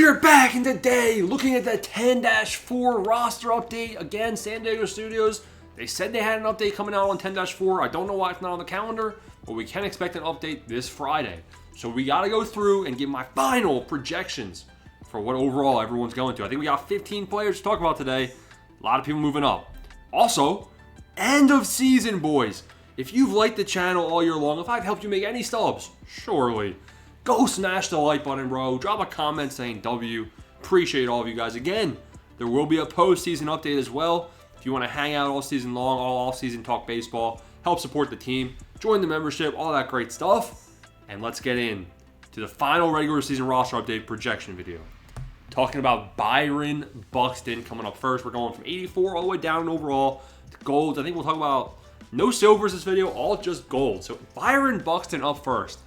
are back in the day looking at the 10-4 roster update. Again, San Diego Studios, they said they had an update coming out on 10-4. I don't know why it's not on the calendar, but we can expect an update this Friday. So we got to go through and give my final projections for what overall everyone's going to. I think we got 15 players to talk about today. A lot of people moving up. Also, end of season, boys. If you've liked the channel all year long, if I've helped you make any stubs, surely, go smash the like button, bro. Drop a comment saying W. Appreciate all of you guys. Again, there will be a postseason update as well. If you want to hang out all season long, all off-season, talk baseball, help support the team, join the membership, all that great stuff. And let's get in to the final regular season roster update projection video. Talking about Byron Buxton coming up first. We're going from 84 all the way down overall to golds. I think we'll talk about no silvers this video, all just gold. So Byron Buxton up first.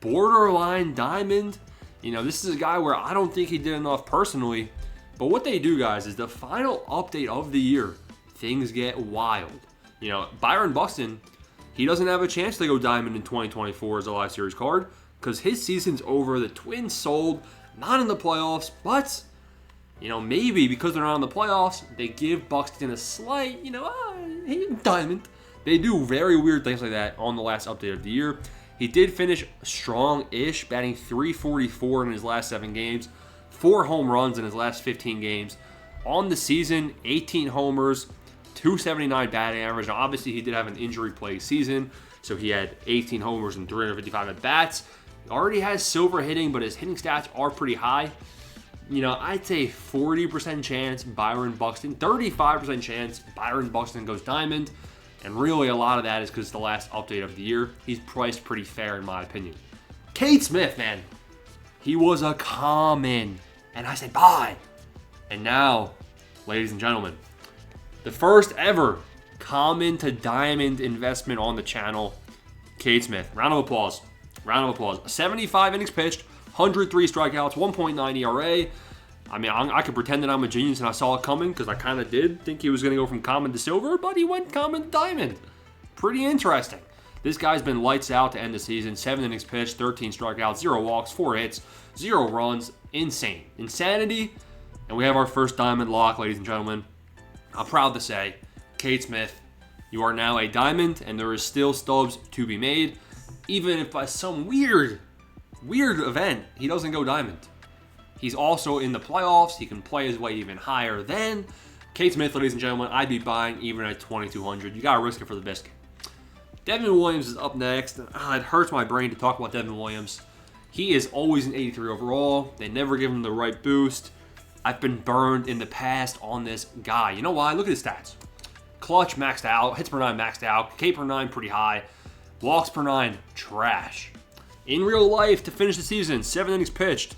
Borderline diamond. You know, this is a guy where I don't think he did enough personally. But what they do, guys, is the final update of the year, things get wild. You know, Byron Buxton, he doesn't have a chance to go diamond in 2024 as a live series card because his season's over. The Twins sold, not in the playoffs, but, you know, maybe because they're not in the playoffs, they give Buxton a slight, he's diamond. They do very weird things like that on the last update of the year. He did finish strong-ish, batting .344 in his last 7 games, 4 home runs in his last 15 games. On the season, 18 homers, .279 batting average. Now, obviously, he did have an injury-plagued season, so he had 18 homers and 355 at-bats. He already has silver hitting, but his hitting stats are pretty high. You know, I'd say 40% chance Byron Buxton, 35% chance Byron Buxton goes diamond. And really, a lot of that is because it's the last update of the year. He's priced pretty fair, in my opinion. Cade Smith, man. He was a common. And I said, buy. And now, ladies and gentlemen, the first ever common to diamond investment on the channel, Cade Smith. Round of applause. Round of applause. 75 innings pitched, 103 strikeouts, 1.9 ERA. I mean, I could pretend that I'm a genius and I saw it coming because I kind of did think he was going to go from common to silver, but he went common to diamond. Pretty interesting. This guy's been lights out to end the season. 7 innings pitched, 13 strikeouts, 0 walks, 4 hits, 0 runs. Insane. Insanity. And we have our first diamond lock, ladies and gentlemen. I'm proud to say, Cade Smith, you are now a diamond, and there is still stubs to be made. Even if by some weird event, he doesn't go diamond. He's also in the playoffs. He can play his way even higher than Cade Smith, ladies and gentlemen. I'd be buying even at 2,200. You got to risk it for the biscuit. Devin Williams is up next. It hurts my brain to talk about Devin Williams. He is always an 83 overall. They never give him the right boost. I've been burned in the past on this guy. You know why? Look at his stats. Clutch maxed out. Hits per 9 maxed out. K per 9 pretty high. Walks per 9 trash. In real life, to finish the season, 7 innings pitched.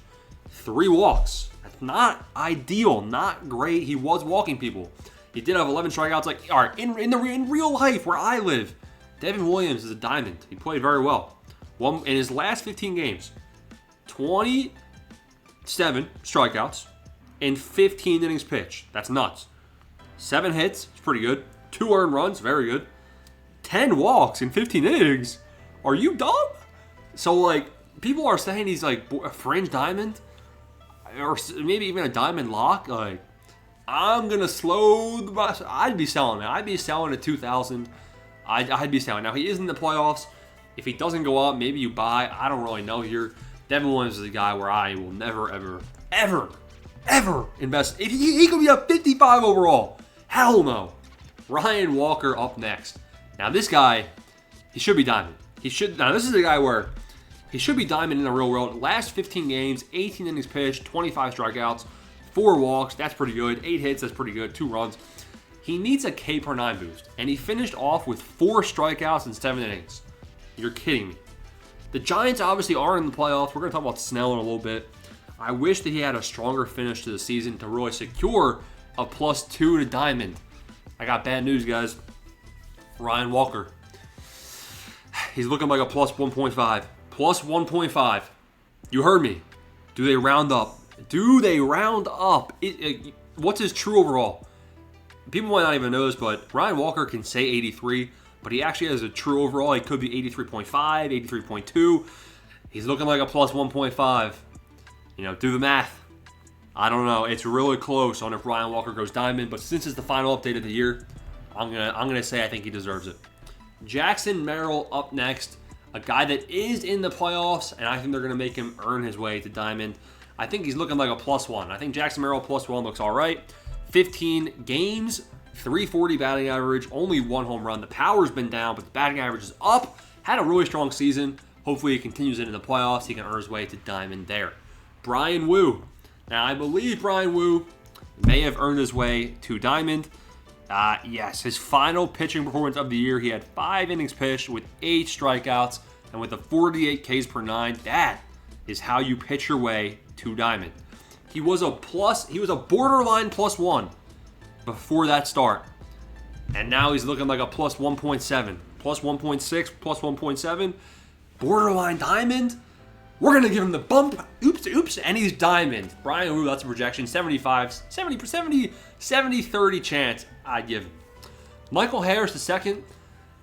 3 walks. That's not ideal, not great. He was walking people. He did have 11 strikeouts. Like, all right, in real life where I live, Devin Williams is a diamond. He played very well. In his last 15 games, 27 strikeouts and 15 innings pitched. That's nuts. 7 hits, it's pretty good. 2 earned runs, very good. 10 walks in 15 innings. Are you dumb? So, like, people are saying he's like a fringe diamond. Or maybe even a diamond lock. Like, I'm gonna slow the bus. I'd be selling it. I'd be selling at 2,000. I'd be selling. Now he is in the playoffs. If he doesn't go up, maybe you buy. I don't really know here. Devin Williams is a guy where I will never, ever invest. He could be a 55 overall. Hell no. Ryan Walker up next. Now this guy, he should be diamond. Now this is a guy where he should be diamond in the real world. Last 15 games, 18 innings pitched, 25 strikeouts, 4 walks. That's pretty good. 8 hits. That's pretty good. 2 runs. He needs a K per 9 boost. And he finished off with 4 strikeouts in 7 innings. You're kidding me. The Giants obviously are in the playoffs. We're going to talk about Snell in a little bit. I wish that he had a stronger finish to the season to really secure a +2 to diamond. I got bad news, guys. Ryan Walker. He's looking like a +1.5. +1.5. You heard me. Do they round up? What's his true overall? People might not even know this, but Ryan Walker can say 83, but he actually has a true overall. He could be 83.5, 83.2. He's looking like a +1.5. You know, do the math. I don't know. It's really close on if Ryan Walker goes diamond, but since it's the final update of the year, I'm gonna say I think he deserves it. Jackson Merrill up next, a guy that is in the playoffs, and I think they're gonna make him earn his way to diamond. I think he's looking like a +1. I think Jackson Merrill +1 looks all right. 15 games, 340 batting average, only 1 home run. The power's been down, but the batting average is up. Had a really strong season. Hopefully he continues it in the playoffs. He can earn his way to diamond there. Brian Wu. Now, I believe Brian Wu may have earned his way to diamond. Yes, his final pitching performance of the year, he had 5 innings pitched with 8 strikeouts and with a 48 Ks per 9. That is how you pitch your way to diamond. He was a borderline +1 before that start. And now he's looking like a +1.7, +1.6, +1.7. Borderline diamond. We're going to give him the bump. Oops, and he's diamond. Brian Wu, that's a projection. 70-30 chance I'd give him. Michael Harris II.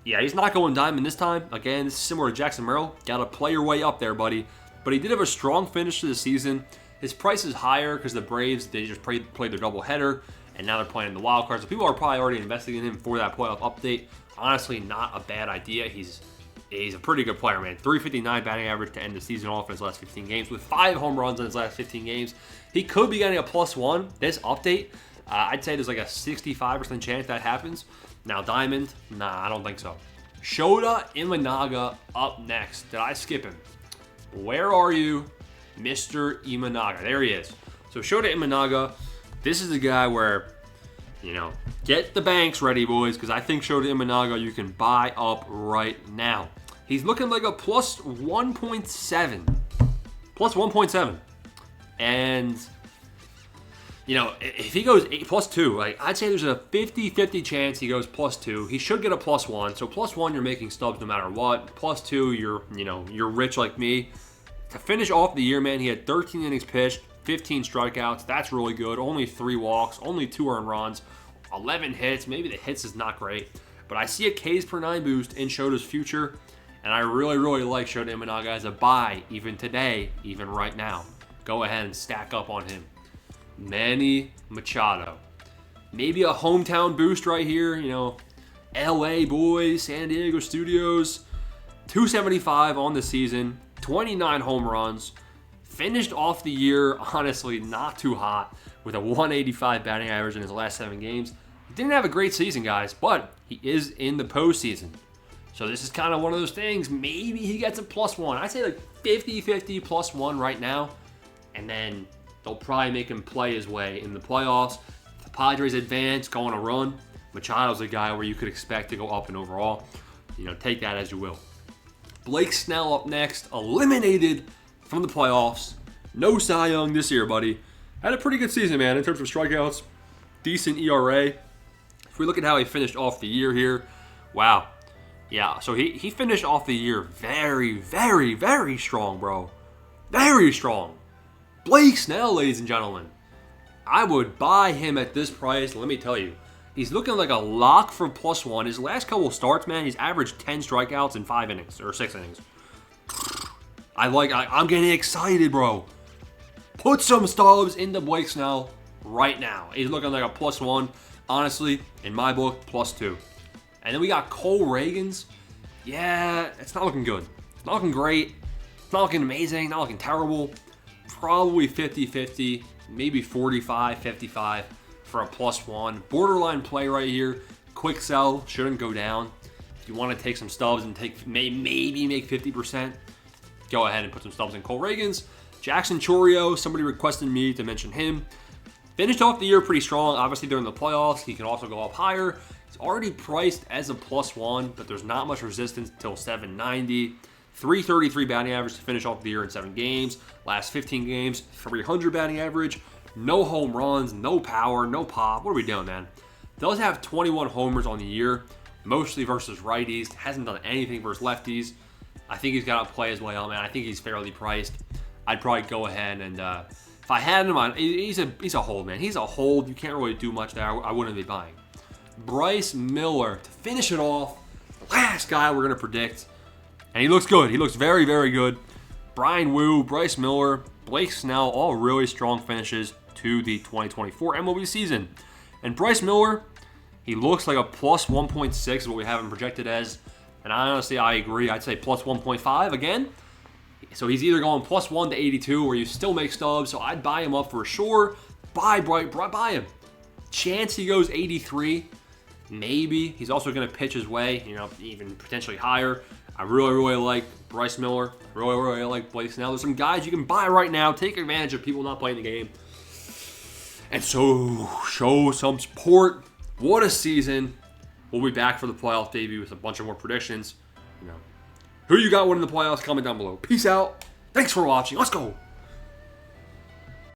Yeah, he's not going diamond this time. Again, this is similar to Jackson Merrill. Got to play your way up there, buddy. But he did have a strong finish to the season. His price is higher because the Braves, they just played their doubleheader, and now they're playing the wild card. So people are probably already investing in him for that playoff update. Honestly, not a bad idea. He's a pretty good player, man. 359 batting average to end the season off in his last 15 games with 5 home runs in his last 15 games. He could be getting a +1 this update. I'd say there's like a 65% chance that happens. Now, diamond, nah, I don't think so. Shota Imanaga up next. Did I skip him? Where are you, Mr. Imanaga? There he is. So Shota Imanaga, this is a guy where, get the banks ready, boys, because I think Shota Imanaga you can buy up right now. He's looking like a +1.7. +1.7. And, if he goes +2, like I'd say there's a 50-50 chance he goes +2. He should get a +1. So +1, you're making stubs no matter what. +2, you're rich like me. To finish off the year, man, he had 13 innings pitched, 15 strikeouts. That's really good. Only 3 walks, only 2 earned runs, 11 hits. Maybe the hits is not great, but I see a Ks per 9 boost in Shota's future, and I really, really like Shota Imanaga as a buy, even today, even right now. Go ahead and stack up on him. Manny Machado. Maybe a hometown boost right here, LA boys, San Diego Studios. 275 on the season, 29 home runs. Finished off the year, honestly, not too hot, with a 185 batting average in his last 7 games. He didn't have a great season, guys, but he is in the postseason. So this is kind of one of those things. Maybe he gets a +1. I'd say like 50-50 +1 right now. And then they'll probably make him play his way in the playoffs. If the Padres advance, go on a run, Machado's a guy where you could expect to go up and overall. Take that as you will. Blake Snell up next, eliminated from the playoffs. No Cy Young this year, buddy. Had a pretty good season, man, in terms of strikeouts. Decent ERA. If we look at how he finished off the year here, wow. Yeah, so he finished off the year very, very, very strong, bro. Very strong. Blake Snell, ladies and gentlemen. I would buy him at this price. Let me tell you, he's looking like a lock for +1. His last couple starts, man, he's averaged 10 strikeouts in 5 innings, or 6 innings. I'm getting excited, bro. Put some stubs into Blake Snell right now. He's looking like a +1. Honestly, in my book, +2. And then we got Cole Ragans. Yeah, it's not looking good. It's not looking great. It's not looking amazing. Not looking terrible. Probably 50-50, maybe 45-55 for a +1. Borderline play right here. Quick sell, shouldn't go down. If you want to take some stubs and maybe make 50%, go ahead and put some stubs in Cole Ragans. Jackson Chourio, somebody requested me to mention him. Finished off the year pretty strong. Obviously, during the playoffs, he can also go up higher. He's already priced as a +1, but there's not much resistance until 790. 333 batting average to finish off the year in 7 games. Last 15 games, 300 batting average. No home runs, no power, no pop. What are we doing, man? Does have 21 homers on the year, mostly versus righties. Hasn't done anything versus lefties. I think he's got to play his way out, man. I think he's fairly priced. I'd probably go ahead and if I had him on, he's a hold, man. He's a hold. You can't really do much there. I wouldn't be buying. Bryce Miller to finish it off. The last guy we're going to predict. And he looks good. He looks very, very good. Brian Wu, Bryce Miller. Blake Snell, all really strong finishes to the 2024 MLB season. And Bryce Miller, he looks like a plus 1.6 is what we have him projected as. And honestly, I agree. I'd say plus 1.5 again. So he's either going plus 1 to 82 or you still make stubs. So I'd buy him up for sure. Buy him. Chance he goes 83. Maybe. He's also going to pitch his way, even potentially higher. I really like Bryce Miller. Really like Blake Snell. There's some guys you can buy right now. Take advantage of people not playing the game. And so, show some support. What a season. We'll be back for the playoff debut with a bunch of more predictions. Who you got winning the playoffs? Comment down below. Peace out. Thanks for watching. Let's go.